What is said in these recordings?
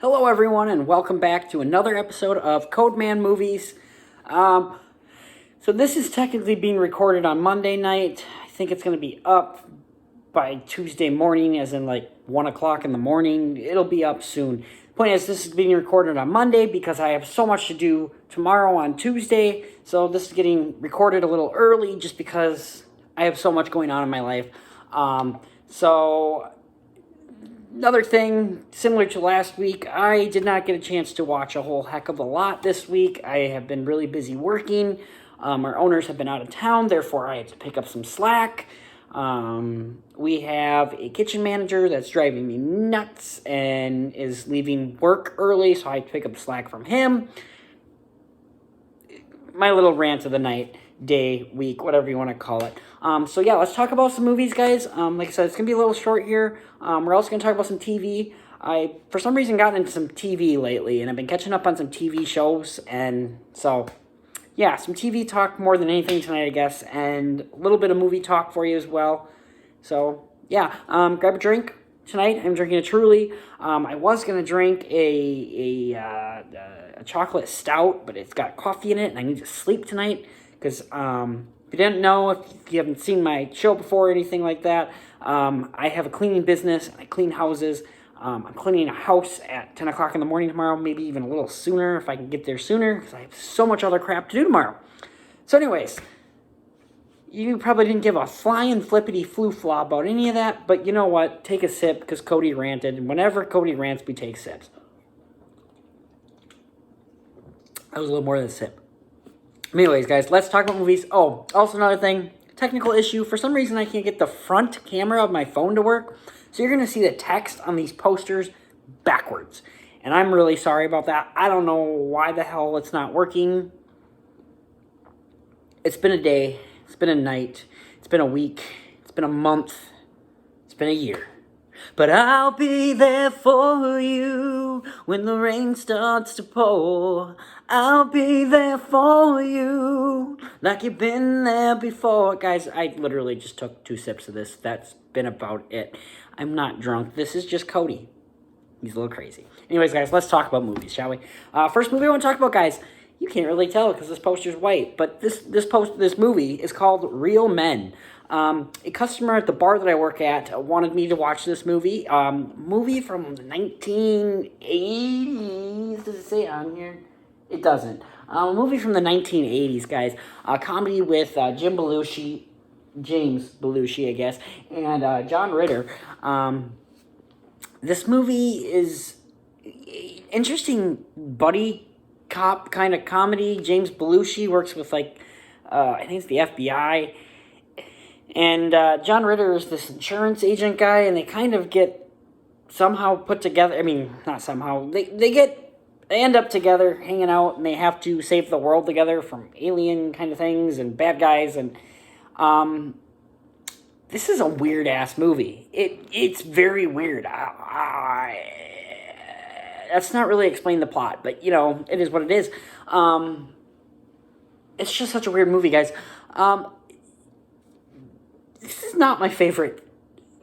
Hello, everyone, and welcome back to another episode of Codeman Movies. So this is technically being recorded on Monday night. I think it's going to be up by Tuesday morning, as in like 1 o'clock in the morning. It'll be up soon. Point is, this is being recorded on Monday because I have so much to do tomorrow on Tuesday. So this is getting recorded a little early just because I have so much going on in my life. Another thing, similar to last week, I did not get a chance to watch a whole heck of a lot this week. I have been really busy working. Our owners have been out of town, therefore I had to pick up some slack. We have a kitchen manager that's driving me nuts and is leaving work early, so I had to pick up slack from him. My little rant of the night, day, week, whatever you want to call it. Let's talk about some movies, guys. Like I said, it's going to be a little short here. We're also going to talk about some TV. I, for some reason, gotten into some TV lately, and I've been catching up on some TV shows, and so, yeah, some TV talk more than anything tonight, I guess, and a little bit of movie talk for you as well. So, yeah, grab a drink. Tonight, I'm drinking a Truly. I was going to drink a chocolate stout, but it's got coffee in it, and I need to sleep tonight, because, if you didn't know, if you haven't seen my show before or anything like that, I have a cleaning business. I clean houses. I'm cleaning a house at 10 o'clock in the morning tomorrow, maybe even a little sooner if I can get there sooner, because I have so much other crap to do tomorrow. So anyways, you probably didn't give a flying flippity flu-flaw about any of that, but you know what? Take a sip, because Cody ranted, and whenever Cody rants, we take sips. That was a little more than a sip. Anyways, guys, let's talk about movies. Oh, also another thing, technical issue. For some reason, I can't get the front camera of my phone to work. So you're going to see the text on these posters backwards. And I'm really sorry about that. I don't know why the hell it's not working. It's been a day. It's been a night. It's been a week. It's been a month. It's been a year. But I'll be there for you when the rain starts to pour. I'll be there for you like you've been there before. Guys, I literally just took 2 sips of this. That's been about it. I'm not drunk. This is just Cody. He's a little crazy. Anyways, guys, let's talk about movies, shall we? First movie I want to talk about, guys. You can't really tell because this poster's white, but this movie is called Real Men. A customer at the bar that I work at wanted me to watch this movie. Movie from the 1980s. Does it say it on here? It doesn't. A movie from the 1980s, guys. A comedy with James Belushi, I guess, and John Ritter. This movie is interesting buddy cop kind of comedy. James Belushi works with, I think it's the FBI. And John Ritter is this insurance agent guy, and they kind of get somehow put together. I mean, not somehow. They end up together, hanging out, and they have to save the world together from alien kind of things and bad guys. And this is a weird-ass movie. It's very weird. That's not really explain the plot, but, you know, it is what it is. It's just such a weird movie, guys. This is not my favorite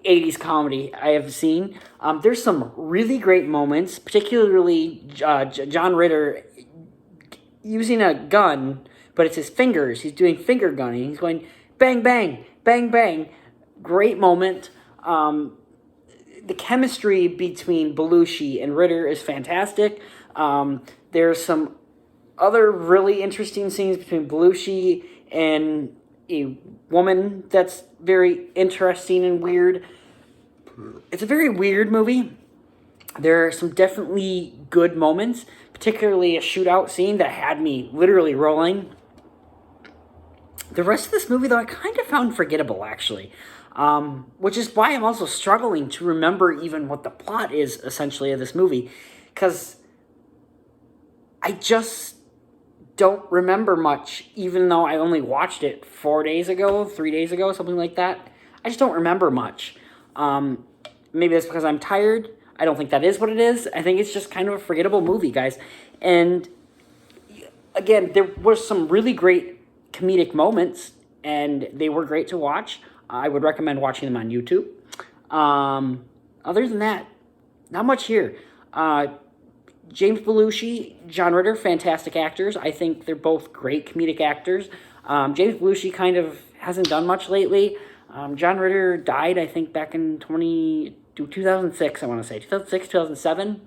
80s comedy I have seen. There's some really great moments, particularly John Ritter using a gun, but it's his fingers. He's doing finger gunning. He's going bang, bang, bang, bang. Great moment. The chemistry between Belushi and Ritter is fantastic. There's some other really interesting scenes between Belushi and a woman that's very interesting and weird. It's a very weird movie. There are some definitely good moments, particularly a shootout scene that had me literally rolling. The rest of this movie, though, I kind of found forgettable, actually. Which is why I'm also struggling to remember even what the plot is, essentially, of this movie. Because I just don't remember much, even though I only watched it 3 days ago, something like that. I just don't remember much. Maybe that's because I'm tired. I don't think that is what it is. I think it's just kind of a forgettable movie, guys. And again, there were some really great comedic moments, and they were great to watch. I would recommend watching them on YouTube. Other than that, not much here. James Belushi, John Ritter, fantastic actors. I think they're both great comedic actors. James Belushi kind of hasn't done much lately. John Ritter died, I think, back in 2006, I want to say. 2006, 2007.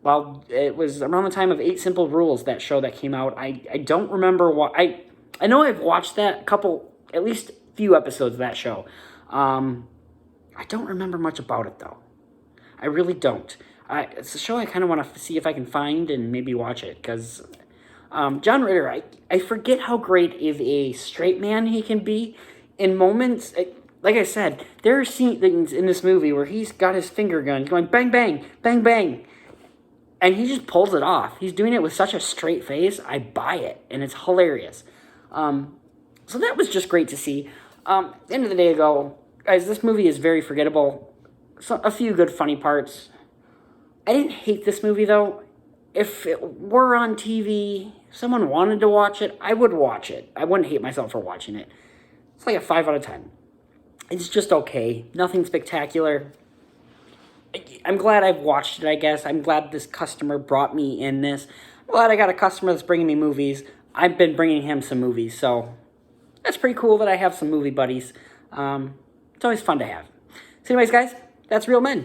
Well, it was around the time of 8 Simple Rules, that show that came out. I don't remember what... I know I've watched that at least few episodes of that show. I don't remember much about it, though. I really don't. It's a show I kind of want to see if I can find and maybe watch it, because John Ritter, I forget how great of a straight man he can be. In moments, like I said, there are scenes in this movie where he's got his finger gun going bang, bang, bang, bang, and he just pulls it off. He's doing it with such a straight face. I buy it, and it's hilarious. So that was just great to see. At the end of the day, guys, this movie is very forgettable. So, a few good funny parts. I didn't hate this movie, though. If it were on TV, if someone wanted to watch it, I would watch it. I wouldn't hate myself for watching it. It's like a 5 out of 10. It's just okay. Nothing spectacular. I'm glad I've watched it, I guess. I'm glad this customer brought me in this. I'm glad I got a customer that's bringing me movies. I've been bringing him some movies, so that's pretty cool that I have some movie buddies. It's always fun to have. So anyways, guys, that's Real Men.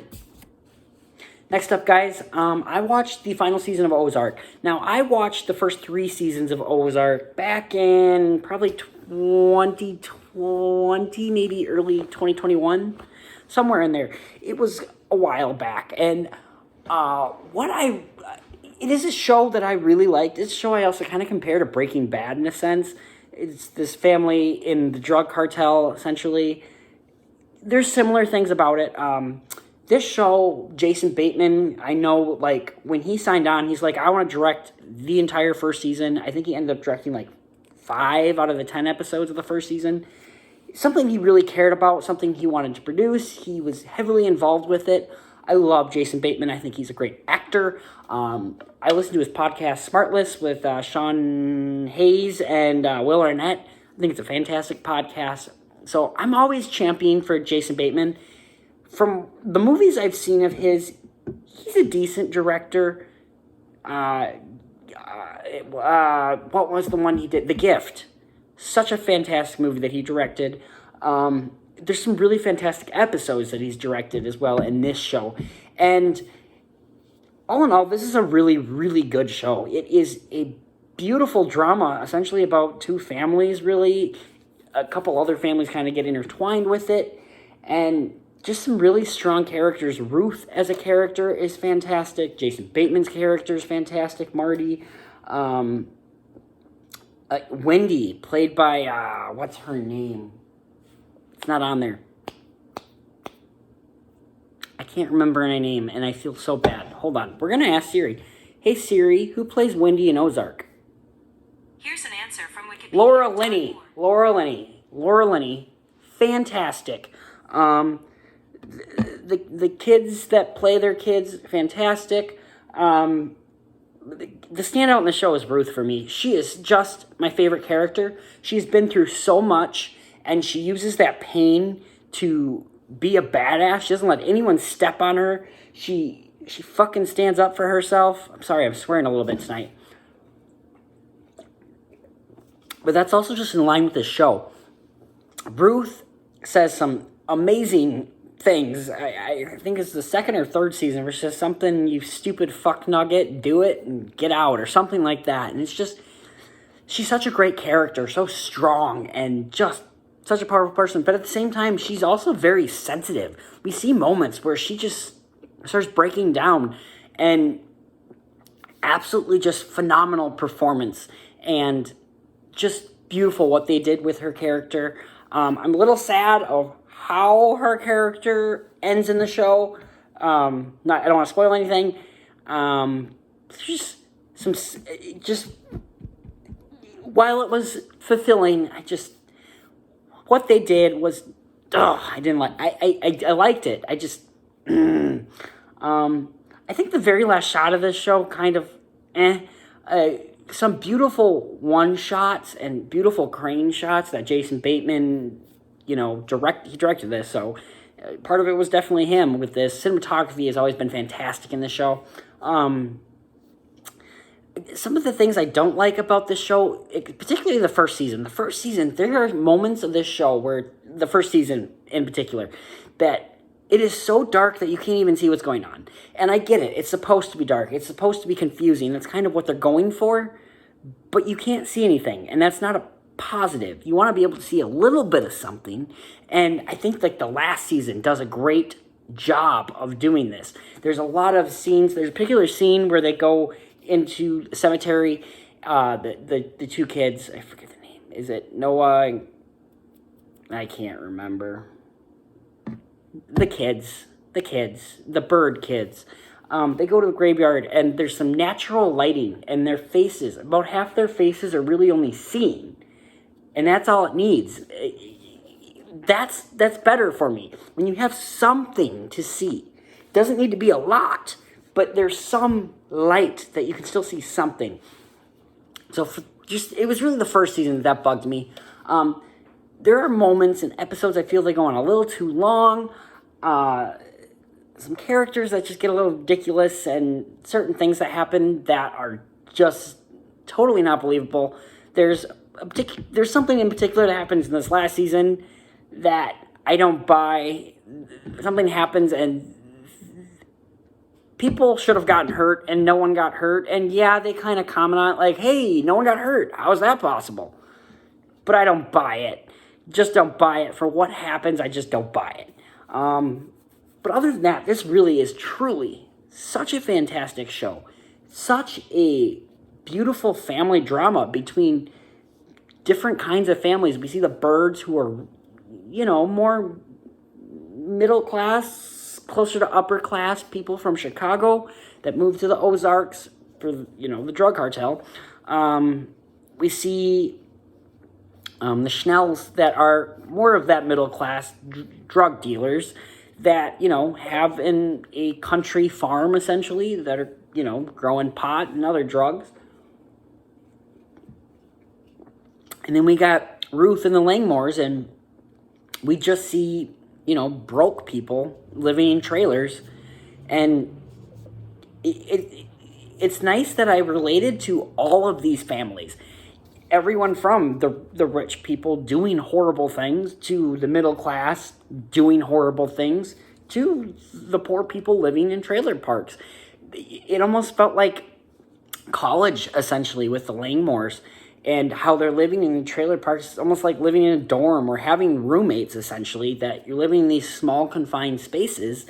Next up, guys, I watched the final season of Ozark. Now, I watched the first 3 seasons of Ozark back in probably 2020, maybe early 2021, somewhere in there. It was a while back, and it is a show that I really liked. It's a show I also kind of compare to Breaking Bad in a sense. It's this family in the drug cartel, essentially. There's similar things about it. This show, Jason Bateman, I know, like, when he signed on, he's like, I want to direct the entire first season. I think he ended up directing, like, 5 out of the 10 episodes of the first season. Something he really cared about, something he wanted to produce. He was heavily involved with it. I love Jason Bateman. I think he's a great actor. I listen to his podcast, Smartless, with Sean Hayes and Will Arnett. I think it's a fantastic podcast. So I'm always championing for Jason Bateman. From the movies I've seen of his, he's a decent director. What was the one he did? The Gift. Such a fantastic movie that he directed. There's some really fantastic episodes that he's directed as well in this show. And all in all, this is a really, really good show. It is a beautiful drama, essentially about 2 families, really. A couple other families kind of get intertwined with it. And just some really strong characters. Ruth as a character is fantastic. Jason Bateman's character is fantastic. Marty. Wendy, played by, what's her name? It's not on there. I can't remember her name, and I feel so bad. Hold on. We're going to ask Siri. Hey, Siri, who plays Wendy in Ozark? Here's an answer from Wikipedia. Laura Linney. Laura Linney. Fantastic. The kids that play their kids, fantastic. The standout in the show is Ruth for me. She is just my favorite character. She's been through so much, and she uses that pain to be a badass. She doesn't let anyone step on her. She fucking stands up for herself. I'm sorry, I'm swearing a little bit tonight. But that's also just in line with the show. Ruth says some amazing things. I think it's the 2nd or 3rd season where she says something, you stupid fuck nugget, do it and get out, or something like that. And it's just, she's such a great character, so strong, and just such a powerful person. But at the same time, she's also very sensitive. We see moments where she just starts breaking down, and absolutely just phenomenal performance, and just beautiful what they did with her character. I'm a little sad of how her character ends in the show. I don't want to spoil anything. While it was fulfilling, what they did was, I didn't like. I liked it. I think the very last shot of this show kind of, some beautiful one shots and beautiful crane shots that Jason Bateman, he directed this, so part of it was definitely him with this. Cinematography has always been fantastic in the show. some of the things I don't like about this show, particularly the first season. The first season, there are moments of this show where, the first season in particular, that it is so dark that you can't even see what's going on. And I get it. It's supposed to be dark. It's supposed to be confusing. That's kind of what they're going for. But you can't see anything. And that's not a positive. You want to be able to see a little bit of something. And I think like the last season does a great job of doing this. There's a lot of scenes. There's a particular scene where they go into a cemetery. The two kids, I forget the name. Is it Noah? I can't remember. The bird kids. They go to the graveyard, and there's some natural lighting, and their faces, about half their faces are really only seen. And that's all it needs. That's better for me. When you have something to see. It doesn't need to be a lot, but there's some light that you can still see something. So it was really the first season that bugged me. There are moments and episodes I feel they go on a little too long. Some characters that just get a little ridiculous, and certain things that happen that are just totally not believable. There's something in particular that happens in this last season that I don't buy. Something happens and people should have gotten hurt and no one got hurt. And yeah, they kind of comment on it like, hey, no one got hurt. How is that possible? But I don't buy it. Just don't buy it. For what happens, I just don't buy it. But other than that, this really is truly such a fantastic show. Such a beautiful family drama between different kinds of families. We see the Byrdes, who are, more middle class, closer to upper class people from Chicago that moved to the Ozarks for, the drug cartel. We see the Schnells that are more of that middle class drug dealers that, have a country farm, essentially, that are, growing pot and other drugs. And then we got Ruth and the Langmores, and we just see, broke people living in trailers. And it's nice that I related to all of these families. Everyone from the rich people doing horrible things, to the middle class doing horrible things, to the poor people living in trailer parks. It almost felt like college, essentially, with the Langmores, and how they're living in the trailer parks. It's almost like living in a dorm or having roommates, essentially, that you're living in these small, confined spaces,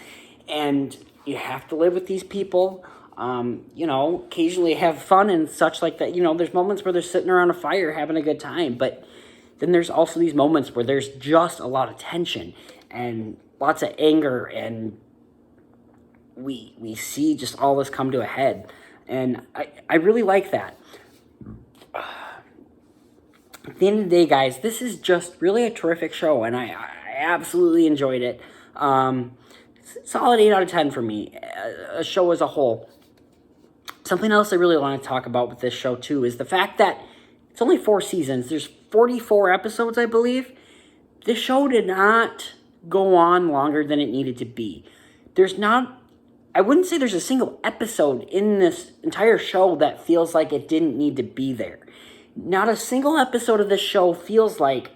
and you have to live with these people. Occasionally have fun and such like that. There's moments where they're sitting around a fire having a good time, but then there's also these moments where there's just a lot of tension and lots of anger, and we see just all this come to a head. And I really like that. At the end of the day, guys, this is just really a terrific show, and I absolutely enjoyed it. Solid 8 out of 10 for me, a show as a whole. Something else I really want to talk about with this show, too, is the fact that it's only 4 seasons. There's 44 episodes, I believe. This show did not go on longer than it needed to be. I wouldn't say there's a single episode in this entire show that feels like it didn't need to be there. Not a single episode of this show feels like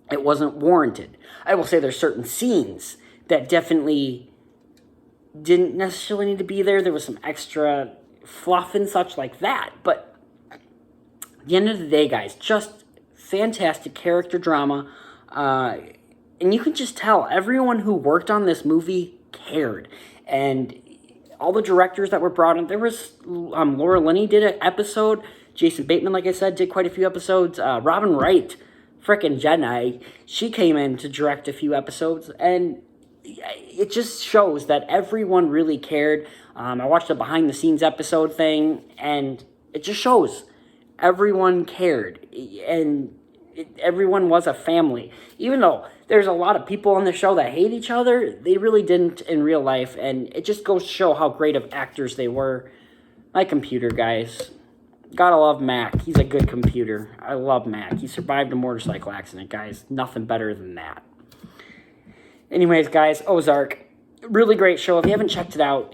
it wasn't warranted. I will say there's certain scenes that definitely didn't necessarily need to be there. There was some extra fluff and such like that. But at the end of the day, guys, just fantastic character drama. And you can just tell everyone who worked on this movie cared. And all the directors that were brought in, there was Laura Linney did an episode. Jason Bateman, like I said, did quite a few episodes. Robin Wright, frickin' Jedi, she came in to direct a few episodes. And it just shows that everyone really cared. I watched a behind-the-scenes episode thing, and it just shows everyone cared. And everyone was a family. Even though there's a lot of people on the show that hate each other, they really didn't in real life. And it just goes to show how great of actors they were. My computer, guys. Gotta love Mac. He's a good computer. I love Mac. He survived a motorcycle accident, guys. Nothing better than that. Anyways, guys, Ozark. Really great show. If you haven't checked it out,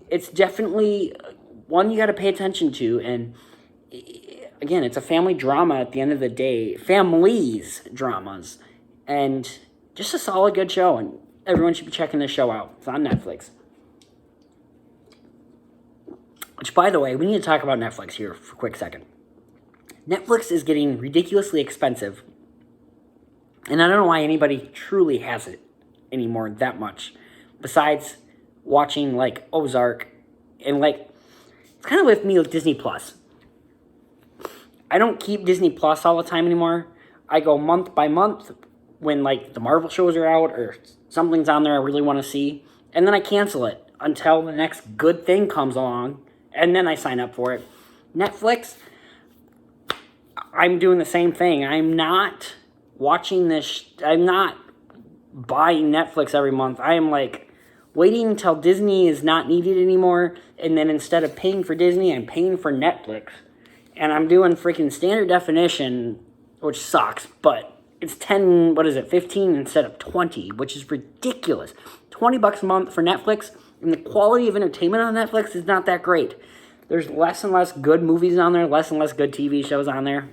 it's definitely one you got to pay attention to, and again, it's a family drama at the end of the day. Families dramas. And just a solid, good show. And everyone should be checking this show out. It's on Netflix. Which, by the way, we need to talk about Netflix here for a quick second. Netflix is getting ridiculously expensive. And I don't know why anybody truly has it anymore that much. Besides watching, like, Ozark. And, like, it's kind of with me with Disney Plus. I don't keep Disney Plus all the time anymore. I go month by month when, like, the Marvel shows are out or something's on there I really want to see. And then I cancel it until the next good thing comes along. And then I sign up for it. Netflix, I'm doing the same thing. I'm not watching this. I'm not buying Netflix every month. I am, like, waiting until Disney is not needed anymore. And then instead of paying for Disney, I'm paying for Netflix. And I'm doing freaking standard definition, which sucks, but it's 15 instead of 20, which is ridiculous. $20 a month for Netflix, and the quality of entertainment on Netflix is not that great. There's less and less good movies on there, less and less good TV shows on there.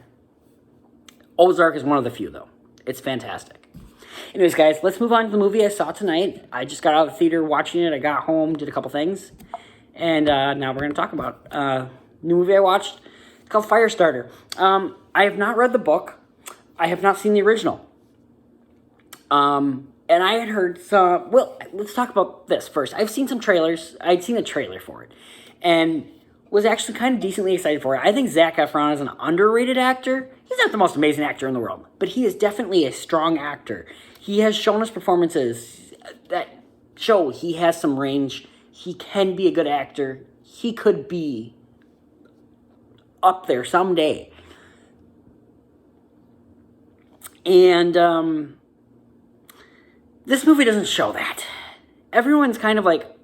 Ozark is one of the few, though. It's fantastic. Anyways, guys, let's move on to the movie I saw tonight. I just got out of the theater watching it. I got home, did a couple things, and now we're going to talk about new movie I watched. It's called Firestarter. I have not read the book. I have not seen the original. And I had heard some... Well, let's talk about this first. I've seen some trailers. I'd seen a trailer for it. And was actually kind of decently excited for it. I think Zac Efron is an underrated actor. He's not the most amazing actor in the world. But he is definitely a strong actor. He has shown us performances that show he has some range. He can be a good actor. He could be up there someday. And this movie doesn't show that. Everyone's kind of like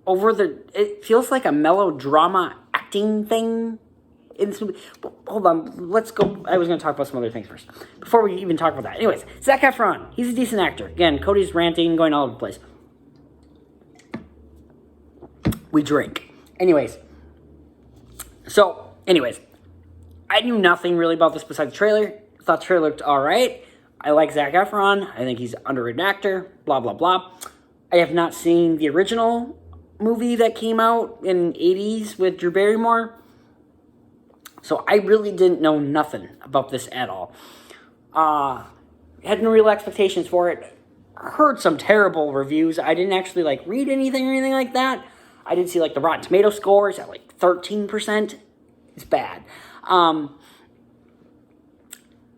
it feels like a melodrama acting thing in this movie. Hold on, let's go. I was going to talk about some other things first before we even talk about that. Anyways, Zac Efron, he's a decent actor. Again, Cody's ranting, going all over the place. We drink. Anyways, I knew nothing really about this besides the trailer. Thought the trailer looked alright. I like Zac Efron. I think he's an underrated actor. Blah, blah, blah. I have not seen the original movie that came out in the 80s with Drew Barrymore. So I really didn't know nothing about this at all. Had no real expectations for it. Heard some terrible reviews. I didn't actually read anything or anything like that. I did see the Rotten Tomato scores at 13%. It's bad.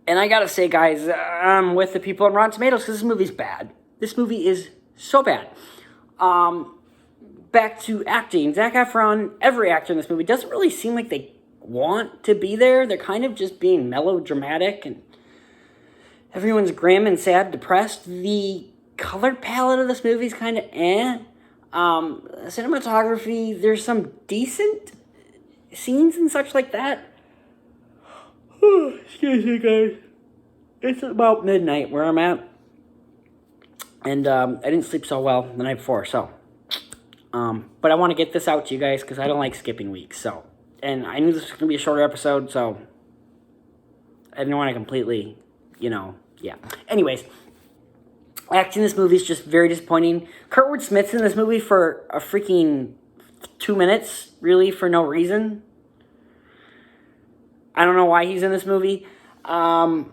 And I gotta say, guys, I'm with the people on Rotten Tomatoes because this movie's bad. This movie is so bad. Back to acting. Zac Efron, every actor in this movie, doesn't really seem like they want to be there. They're kind of just being melodramatic, and everyone's grim and sad, depressed. The color palette of this movie is kind of cinematography, there's some decent scenes and such like that. Excuse me, guys. It's about midnight where I'm at. And I didn't sleep so well the night before, so. But I want to get this out to you guys because I don't like skipping weeks, so. And I knew this was going to be a shorter episode, so. I didn't want to completely, yeah. Anyways. Acting in this movie is just very disappointing. Kurtwood Smith's in this movie for a freaking 2 minutes, really, for no reason. I don't know why he's in this movie. At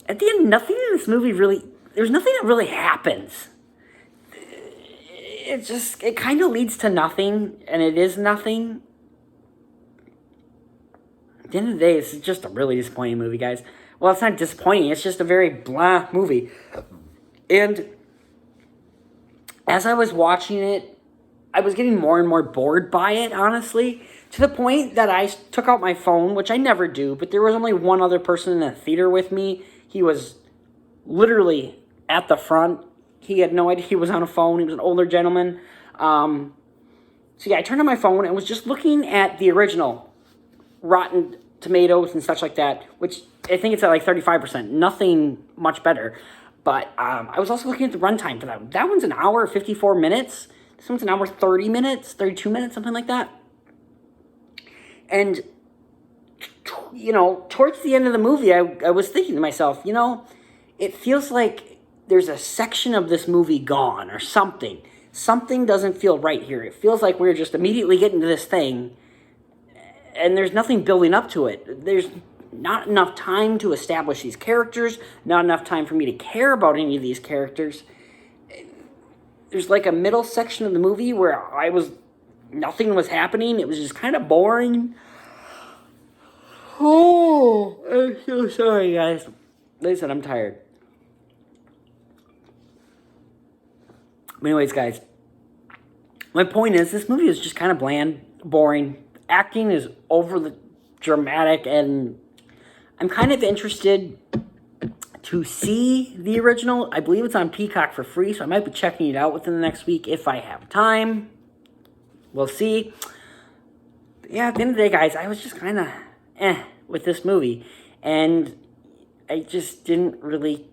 the end, nothing in this movie really... There's nothing that really happens. It kind of leads to nothing, and it is nothing. At the end of the day, it's just a really disappointing movie, guys. Well, it's not disappointing. It's just a very blah movie. And as I was watching it, I was getting more and more bored by it, honestly. To the point that I took out my phone, which I never do, but there was only one other person in the theater with me. He was literally at the front. He had no idea he was on a phone. He was an older gentleman. So yeah, I turned on my phone and was just looking at the original Rotten Tomatoes and such like that, which I think it's at 35%. Nothing much better. But I was also looking at the runtime for that. That one's an hour, 54 minutes. This one's an hour, 30 minutes, 32 minutes, something like that. And, towards the end of the movie, I was thinking to myself, it feels like there's a section of this movie gone or something. Something doesn't feel right here. It feels like we're just immediately getting to this thing, and there's nothing building up to it. There's not enough time to establish these characters, not enough time for me to care about any of these characters. There's like a middle section of the movie where nothing was happening. It was just kind of boring. Oh, I'm so sorry, guys. Listen, I'm tired. But anyways, guys, my point is this movie is just kind of bland, boring. Acting is over the dramatic, and I'm kind of interested to see the original. I believe it's on Peacock for free, so I might be checking it out within the next week if I have time. We'll see. But yeah, at the end of the day, guys, I was just kind of with this movie, and I just didn't really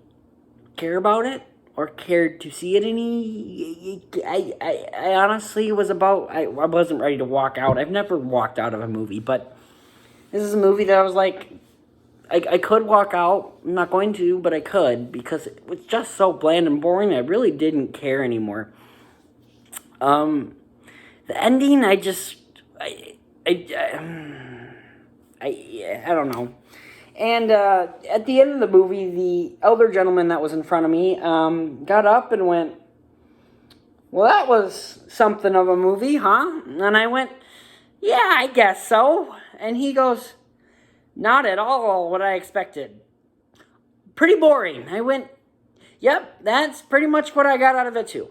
care about it or cared to see it any. I honestly was I wasn't ready to walk out. I've never walked out of a movie, but this is a movie that I was like, I could walk out. I'm not going to, but I could, because it was just so bland and boring. I really didn't care anymore. The ending, I don't know. And at the end of the movie, the elder gentleman that was in front of me got up and went, "Well, that was something of a movie, huh?" And I went, "Yeah, I guess so." And he goes, "Not at all what I expected. Pretty boring." I went, "Yep, that's pretty much what I got out of it too."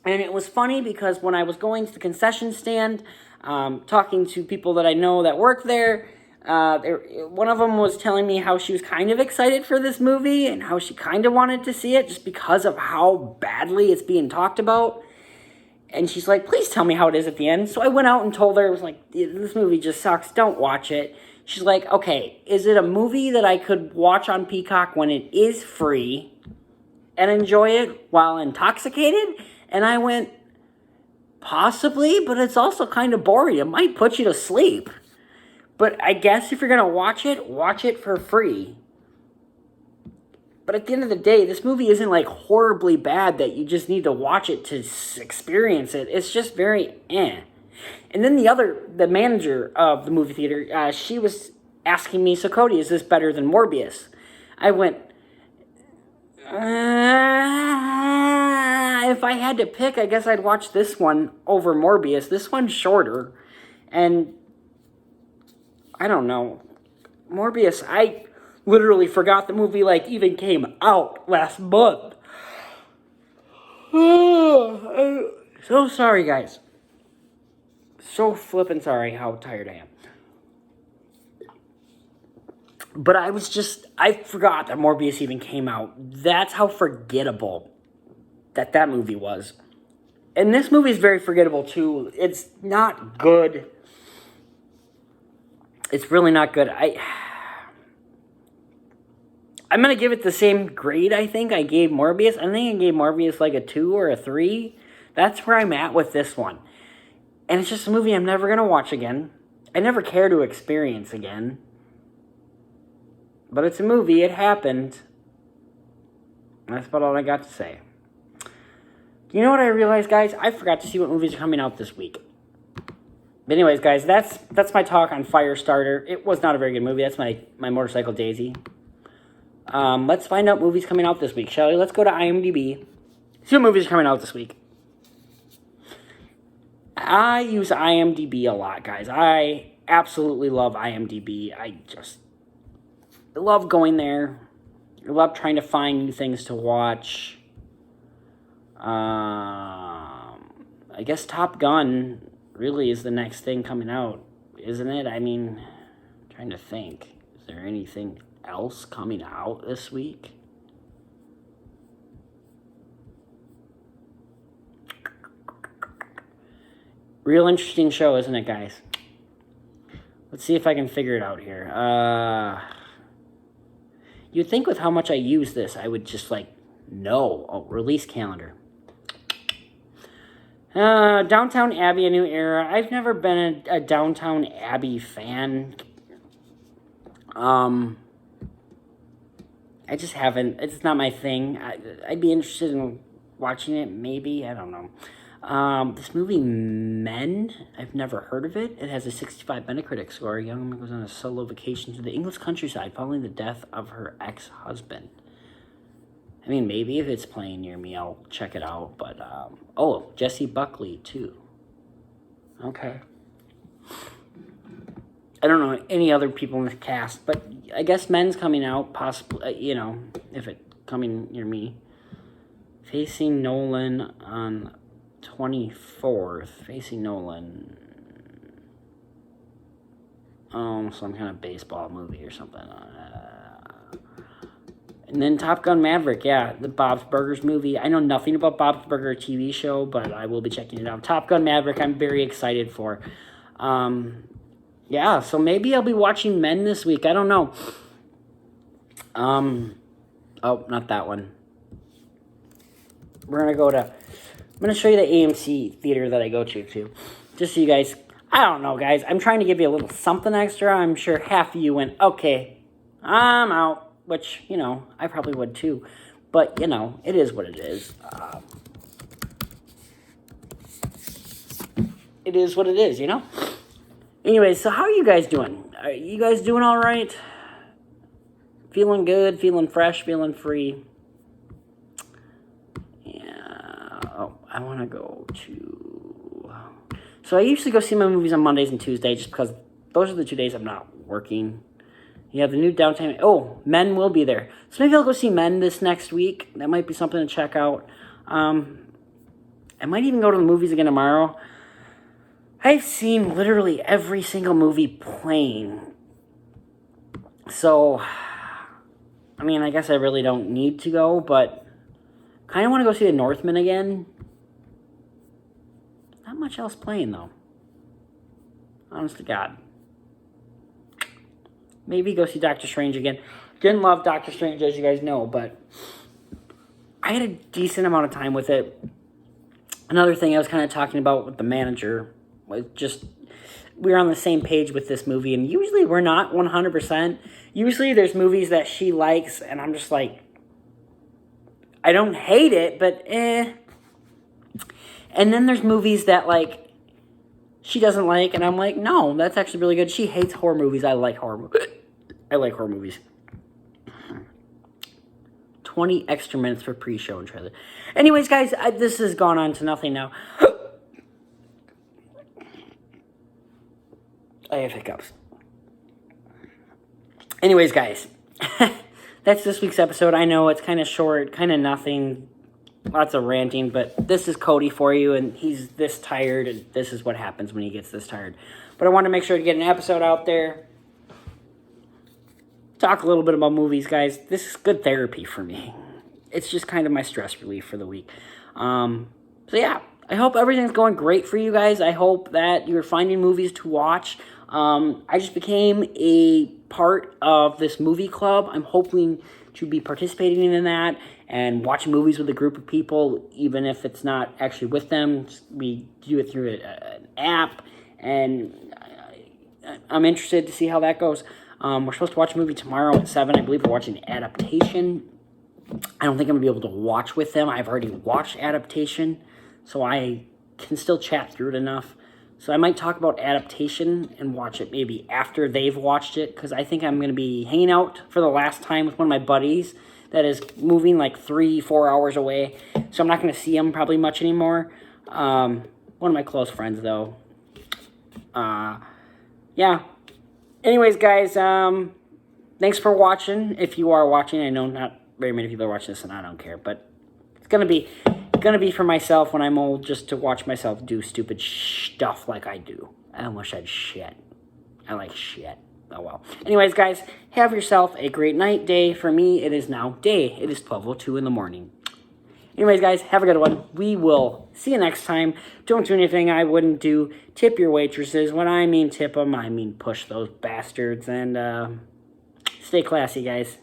And it was funny because when I was going to the concession stand, talking to people that I know that work there, one of them was telling me how she was kind of excited for this movie and how she kind of wanted to see it just because of how badly it's being talked about. And she's like, "Please tell me how it is at the end." So I went out and told her, it was like, "This movie just sucks. Don't watch it." She's like, "Okay, is it a movie that I could watch on Peacock when it is free and enjoy it while intoxicated?" And I went, "Possibly, but it's also kind of boring. It might put you to sleep. But I guess if you're going to watch it for free." But at the end of the day, this movie isn't like horribly bad that you just need to watch it to experience it. It's just very eh. And then the manager of the movie theater, she was asking me, "So Cody, is this better than Morbius?" I went, if I had to pick, I guess I'd watch this one over Morbius. This one's shorter, and I don't know. Morbius, I literally forgot the movie even came out last month. So sorry, guys. So flippin' sorry how tired I am. But I forgot that Morbius even came out. That's how forgettable that movie was. And this movie is very forgettable too. It's not good. It's really not good. I'm going to give it the same grade I think I gave Morbius. I think I gave Morbius like a 2 or a 3. That's where I'm at with this one. And it's just a movie I'm never going to watch again. I never care to experience again. But it's a movie. It happened. That's about all I got to say. You know what I realized, guys? I forgot to see what movies are coming out this week. But anyways, guys, that's my talk on Firestarter. It was not a very good movie. That's my Motorcycle Daisy. Let's find out movies coming out this week, shall we? Let's go to IMDb. See what movies are coming out this week. I use IMDb a lot, guys. I absolutely love IMDb. I love going there. I love trying to find new things to watch. I guess Top Gun really is the next thing coming out, isn't it? I mean, I'm trying to think. Is there anything else coming out this week? Real interesting show, isn't it, guys? Let's see if I can figure it out here. You'd think with how much I use this, I would just know. Oh, release calendar. Downtown Abbey, A New Era. I've never been a Downtown Abbey fan. I just haven't. It's not my thing. I'd be interested in watching it, maybe. I don't know. This movie, Men, I've never heard of it. It has a 65 Metacritic score. A young woman goes on a solo vacation to the English countryside following the death of her ex-husband. I mean, maybe if it's playing near me, I'll check it out. But, Jessie Buckley, too. Okay. I don't know any other people in the cast, but I guess Men's coming out, possibly, if it's coming near me. Facing Nolan on 24th. Facing Nolan. Some kind of baseball movie or something. And then Top Gun Maverick, yeah, the Bob's Burgers movie. I know nothing about Bob's Burger TV show, but I will be checking it out. Top Gun Maverick, I'm very excited for. Yeah, so maybe I'll be watching Men this week. I don't know. Not that one. I'm gonna show you the AMC theater that I go to. Just so you guys, I don't know, guys. I'm trying to give you a little something extra. I'm sure half of you went, okay, I'm out. Which, I probably would too. But, it is what it is. It is what it is, Anyways, so how are you guys doing? Are you guys doing all right? Feeling good, feeling fresh, feeling free? Yeah. I want to go to... So I usually go see my movies on Mondays and Tuesdays just because those are the 2 days I'm not working. You have the new Downtown... Men will be there. So maybe I'll go see Men this next week. That might be something to check out. I might even go to the movies again tomorrow. I've seen literally every single movie playing. So, I guess I really don't need to go, but kind of want to go see The Northman again. Not much else playing, though. Honest to God. Maybe go see Doctor Strange again. Didn't love Doctor Strange, as you guys know, but I had a decent amount of time with it. Another thing I was kind of talking about with the manager was just, we're on the same page with this movie, and usually we're not 100%. Usually there's movies that she likes, and I'm just like, I don't hate it, but eh. And then there's movies that, she doesn't like, and I'm like, no, that's actually really good. She hates horror movies. I like horror movies. I like horror movies. 20 extra minutes for pre-show and trailer. Anyways, guys, this has gone on to nothing now. I have hiccups. Anyways, guys, that's this week's episode. I know it's kind of short, kind of nothing, lots of ranting, but this is Cody for you, and he's this tired, and this is what happens when he gets this tired. But I want to make sure to get an episode out there. Talk a little bit about movies, guys. This is good therapy for me. It's just kind of my stress relief for the week. So yeah, I hope everything's going great for you guys. I hope that you're finding movies to watch. I just became a part of this movie club. I'm hoping to be participating in that and watching movies with a group of people, even if it's not actually with them. We do it through an app, and I'm interested to see how that goes. We're supposed to watch a movie tomorrow at 7. I believe we're watching Adaptation. I don't think I'm going to be able to watch with them. I've already watched Adaptation, so I can still chat through it enough. So I might talk about Adaptation and watch it maybe after they've watched it, because I think I'm going to be hanging out for the last time with one of my buddies that is moving 3-4 hours away. So I'm not going to see him probably much anymore. One of my close friends, though. Yeah. Anyways, guys, thanks for watching. If you are watching, I know not very many people are watching this, and I don't care, but it's gonna be for myself when I'm old, just to watch myself do stupid stuff like I do. I almost said shit. I like shit. Oh well. Anyways, guys, have yourself a great night, day. For me, it is now day. It is 12:02 in the morning. Anyways, guys, have a good one. We will see you next time. Don't do anything I wouldn't do. Tip your waitresses. When I mean tip them, I mean push those bastards. And stay classy, guys.